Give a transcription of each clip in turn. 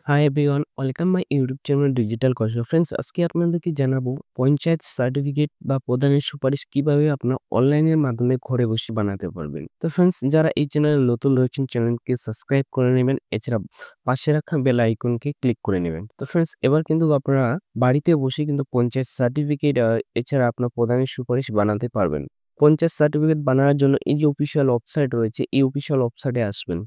Hi everyone, welcome my YouTube channel digital Kasba. Friends, আজকে আপনাদেরকে জানাবো পঞ্চায়েত সার্টিফিকেট বা প্রধানের সুপারিশ কিভাবে আপনার অনলাইনের মাধ্যমে ঘরে বসে বানাতে পারবেন। তো ফ্রেন্ডস, যারা এই চ্যানেলে নতুন রয়েছেন চ্যানেলকে সাবস্ক্রাইব করে নেবেন, এছাড়া পাশে রাখা বেল আইকনকে ক্লিক করে নেবেন। তো ফ্রেন্ডস, এবার কিন্তু আপনারা বাড়িতে বসে কিন্তু পঞ্চায়েত সার্টিফিকেট এছাড়া আপনার প্রধানের সুপারিশ বানাতে পারবেন। পঞ্চায়েত সার্টিফিকেট বানানোর জন্য এই যে অফিসিয়াল ওয়েবসাইট রয়েছে, এই অফিসিয়াল ওয়েবসাইটে আসবেন।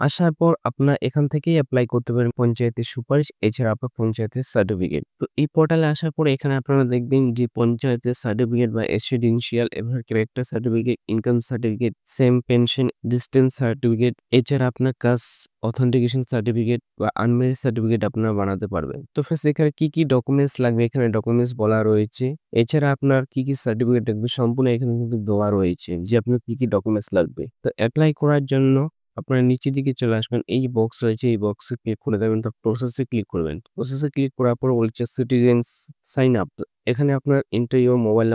আসার পর আপনার এখান থেকেই এপ্লাই করতে পারেন পঞ্চায়েতের সুপারিশ, এছাড়া আপনার পঞ্চায়েতের সার্টিফিকেট। তো এই পোর্টালে আসার পরে এখানে আপনারা দেখবেন যে পঞ্চায়েতের সার্টিফিকেট বা রেসিডেন্সিয়াল এবং character certificate, income certificate, same pension, distance certificate, এছাড়া আপনার কাস্ট অথেন্টিকেশন সার্টিফিকেট বা আনমেরিড সার্টিফিকেট আপনারা বানাতে পারবেন। তো ফ্রেন্ডস, এখানে কি কি ডকুমেন্টস লাগবে এখানে ডকুমেন্টস বলা রয়েছে। এছাড়া আপনার কি কি সার্টিফিকেট লাগবে সম্পূর্ণ এখানে কিন্তু দেওয়া রয়েছে যে আপনার কি কি ডকুমেন্টস লাগবে। তো অ্যাপ্লাই করার জন্য আপনারা নিচের দিকে চলে আসবেন। এই বক্স রয়েছে, এই বক্সে ক্লিক করে দেবেন। তো প্রসেসে ক্লিক করবেন। প্রসেসে ক্লিক করার পর বলছে সিটিজেন্স সাইন আপ। এখানে আপনার এন্টার ইউর মোবাইল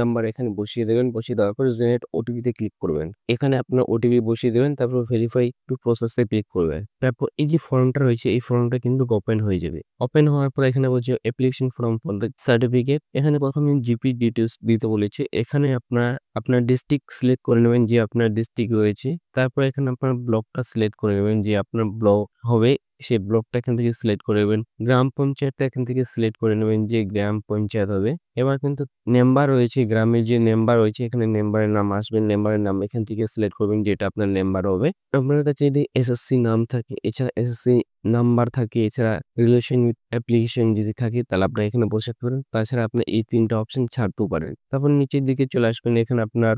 নাম্বার এখানে বসিয়ে দেবেন। বসিয়ে দেওয়ার পর জেনারেট ওটিপি তে ক্লিক করবেন। এখানে আপনার ওটিপি বসিয়ে দেবেন। তারপর ভেরিফাই টু প্রসেসে ক্লিক করবেন। তারপর এই যে ফর্মটা রয়েছে, এই ফর্মটা কিন্তু ওপেন হয়ে যাবে। ওপেন হওয়ার পর এখানে বলছে application form for the certificate. এখানে প্রথমে জিপি ডিটেলস দিতে বলেছে। এখানে আপনার ডিস্ট্রিক্ট সিলেক্ট করে নেবেন যে আপনার ডিস্ট্রিক্ট রয়েছে। তারপর এখানে আপনার ব্লকটা সিলেক্ট করে নেবেন যে আপনার ব্লক হবে, সেই ব্লকটা এখান থেকে সিলেক্ট করে নেবেন। গ্রাম পঞ্চায়েতটা এখান থেকে সিলেক্ট করে নেবেন যে গ্রাম পঞ্চায়েত হবে। এবার কিন্তু মেম্বার রয়েছে, গ্রামের যে মেম্বার রয়েছে এখানে মেম্বারের নাম আসবে। মেম্বারের নাম এখান থেকে সিলেক্ট করবেন যেটা আপনার মেম্বার হবে। আপনার কাছে যদি এসএসসি নাম থাকে, এছাড়া এসএসসি নাম্বার থাকে, এছাড়া রিলেশন উইথ অ্যাপ্লিকেশন যদি থাকে তাহলে আপনার এখানে বসাতে পারেন। তাছাড়া আপনি এই ৩ টা অপশন ছাড়তেও পারেন। তারপর নিচের দিকে চলে আসবেন। এখানে আপনার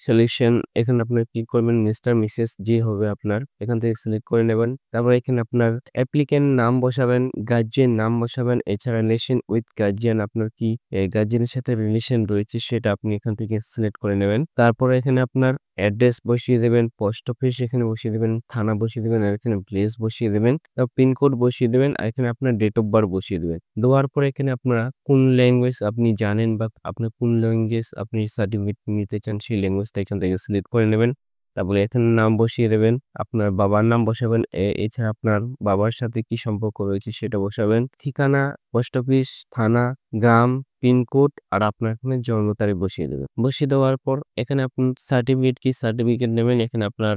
সিলেকশন, এখানে আপনার ক্লিক করবেন। মিস্টার মিসেস যে হবে আপনার এখান থেকে সিলেক্ট করে নেবেন। তারপর এখানে আপনার অ্যাপ্লিক্যান্ট নাম বসাবেন, গার্জিয়ান নাম বসাবেন, এছাড়া রিলেশন উইথ গার্জিয়ান আপনার কি গার্জিয়ানের সাথে রিলেশন রয়েছে সেটা আপনি এখান থেকে সিলেক্ট করে নেবেন। তারপরে এখানে আপনার অ্যাড্রেস বসিয়ে দেবেন, পোস্ট অফিস এখানে বসিয়ে দেবেন, থানা বসিয়ে দেবেন, আর এখানে প্লেস বসিয়ে দেবেন, পিনকোড বসিয়ে দেবেন, আর এখানে আপনার ডেট অফ বার্থ বসিয়ে দেবেন। দেওয়ার পরে এখানে আপনারা কোন ল্যাঙ্গুয়েজ আপনি জানেন বা আপনি কোন ল্যাঙ্গুয়েজ আপনি সার্টিফিকেট নিতে চান সেই ল্যাঙ্গুয়েজটা এখান থেকে সিলেক্ট করে নেবেন। তারপরে এখানে নাম বসিয়ে দেবেন, আপনার বাবার নাম বসাবেন, এছাড়া আপনার বাবার সাথে কি সম্পর্ক রয়েছে সেটা বসাবেন। ঠিকানা, পোস্ট অফিস, থানা, গ্রাম, পিনকোড আর আপনার এখানে জন্ম তারিখ বসিয়ে দেবেন। বসিয়ে দেওয়ার পর এখানে আপনি সার্টিফিকেট কি সার্টিফিকেট নেবেন এখানে আপনার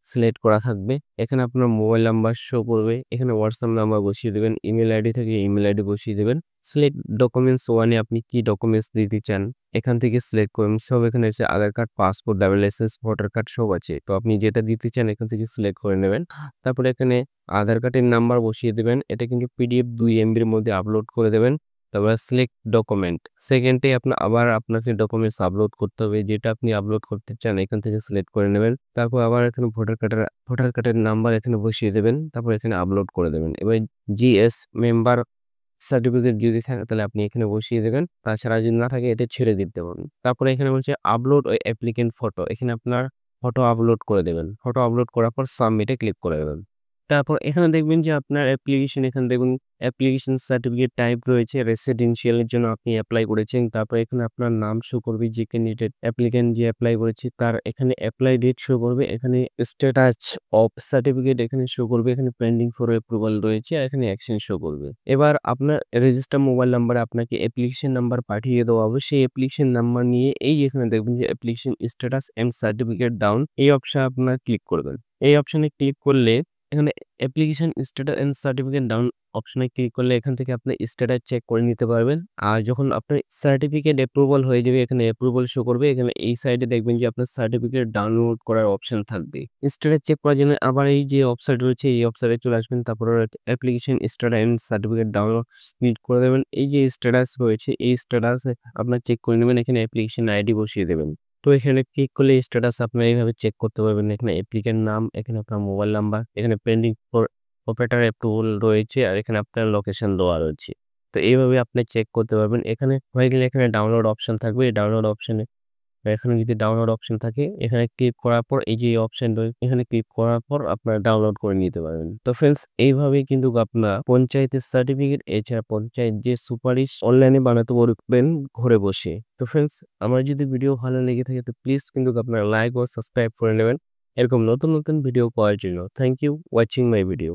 সিলেক্ট করা থাকবে। এখানে আপনার মোবাইল নাম্বার শো করবে। এখানে হোয়াটসঅ্যাপ নাম্বার বসিয়ে দেবেন। ইমেল আইডি থেকে ইমেল আইডি বসিয়ে দেবেন। সিলেক্ট ডকুমেন্টস ওয়ানে আপনি কি ডকুমেন্টস দিতে চান এখান থেকে সিলেক্ট করুন। সব এখানে আছে Aadhaar card, passport, driving licence, voter card সব আছে। তো আপনি যেটা দিতে চান এখান থেকে সিলেক্ট করে নেবেন। তারপরে এখানে আধার কার্ডের নাম্বার বসিয়ে দেবেন। এটা কিন্তু পিডিএফ 2 এমবির মধ্যে আপলোড করে দেবেন। তারপরে সিলেক্ট ডকুমেন্ট। সেকেন্ডে আবার আপনাকে ডকুমেন্টস আপলোড করতে হবে। যেটা আপনি আপলোড করতে চান এখান থেকে সিলেক্ট করে নেবেন। তারপর আবার এখানে ভোটার কার্ডের নাম্বার এখানে বসিয়ে দেবেন। তারপর এখানে আপলোড করে দেবেন। এবার জিএস মেম্বার সার্টিফিকেট যদি থাকে তাহলে আপনি এখানে বসিয়ে দেবেন। তাছাড়া যদি না থাকে এটা ছেড়ে দিতে পারেন। তারপরে এখানে বলছে আপলোড ওই অ্যাপ্লিকেন্ট ফটো। এখানে আপনার ফটো আপলোড করে দেবেন। ফটো আপলোড করার পর সাবমিটে ক্লিক করে দেবেন। তারপর এখানে দেখবেন যে আপনার অ্যাপ্লিকেশন, এখানে দেখুন অ্যাপ্লিকেশন সার্টিফিকেট টাইপ রয়েছে রেসিডেন্সিয়াল এর জন্য আপনি এপ্লাই করেছেন। তারপর এখানে আপনার নাম শো করবে, যে ক্যান্ডিডেট অ্যাপ্লিক্যান্ট যে এপ্লাই করেছে তার এখানে অ্যাপ্লাই ডেট শো করবে। এখানে স্ট্যাটাস অফ সার্টিফিকেট এখানে শো করবে। এখানে পেন্ডিং ফর অ্যাপ্রুভাল রয়েছে, আর এখানে অ্যাকশন শো করবে। এবার আপনার রেজিস্টার মোবাইল নাম্বারে আপনাকে অ্যাপ্লিকেশন নাম্বার পাঠিয়ে দেওয়া হবে। সেই অ্যাপ্লিকেশন নাম্বার নিয়ে এই এখানে দেখবেন যে application status and certificate down, এই অপশন আপনার ক্লিক করবেন। এই অপশনে ক্লিক করলে এখানে application status and certificate down অপশনে ক্লিক করলে এখান থেকে আপনি স্ট্যাটাস চেক করে নিতে পারবেন। আর যখন আপনার সার্টিফিকেট অ্যাপ্রুভাল হয়ে যাবে এখানে অ্যাপ্রুভাল শো করবে। এখানে এই সাইডে দেখবেন যে আপনার সার্টিফিকেট ডাউনলোড করার অপশন থাকবে। স্ট্যাটাস চেক করার জন্য আবার এই যে ওয়েবসাইট রয়েছে এই ওয়েবসাইটে চলে আসবেন। তারপর application status and certificate download click করে দেবেন। এই যে স্ট্যাটাস রয়েছে এই স্ট্যাটাস আপনার চেক করে নেবেন। এখানে অ্যাপ্লিকেশন আইডি বসিয়ে দেবেন। তো এখানে ক্লিক করলে স্ট্যাটাস আপনারা এইভাবে চেক করতে পারবেন। এখানে অ্যাপ্লিক্যান্ট নাম, এখানে আপনার মোবাইল নাম্বার, এখানে পেন্ডিং ফর অপারেটর অ্যাপ্রুভাল রয়েছে, আর এখানে আপনার লোকেশন দেওয়া রয়েছে। তো এইভাবে আপনি চেক করতে পারবেন। এখানে হয়ে গেলে এখানে ডাউনলোড অপশন থাকবে। এই ডাউনলোড অপশনে এখানে যদি ডাউনলোড অপশন থাকে এখানে ক্লিক করার পর এই যে অপশন রয়েছে এখানে ক্লিক করার পর আপনারা ডাউনলোড করে নিতে পারবেন। তো ফ্রেন্ডস, এইভাবেই কিন্তু আপনারা পঞ্চায়েতের সার্টিফিকেট এছাড়া পঞ্চায়েত যে সুপারিশ অনলাইনে বানাতে পারবেন ঘরে বসে। তো ফ্রেন্ডস, আমার যদি ভিডিও ভালো লেগে থাকে তো প্লিজ কিন্তু আপনারা লাইক ও সাবস্ক্রাইব করে নেবেন এরকম নতুন নতুন ভিডিও পাওয়ার জন্য। Thank you watching my video.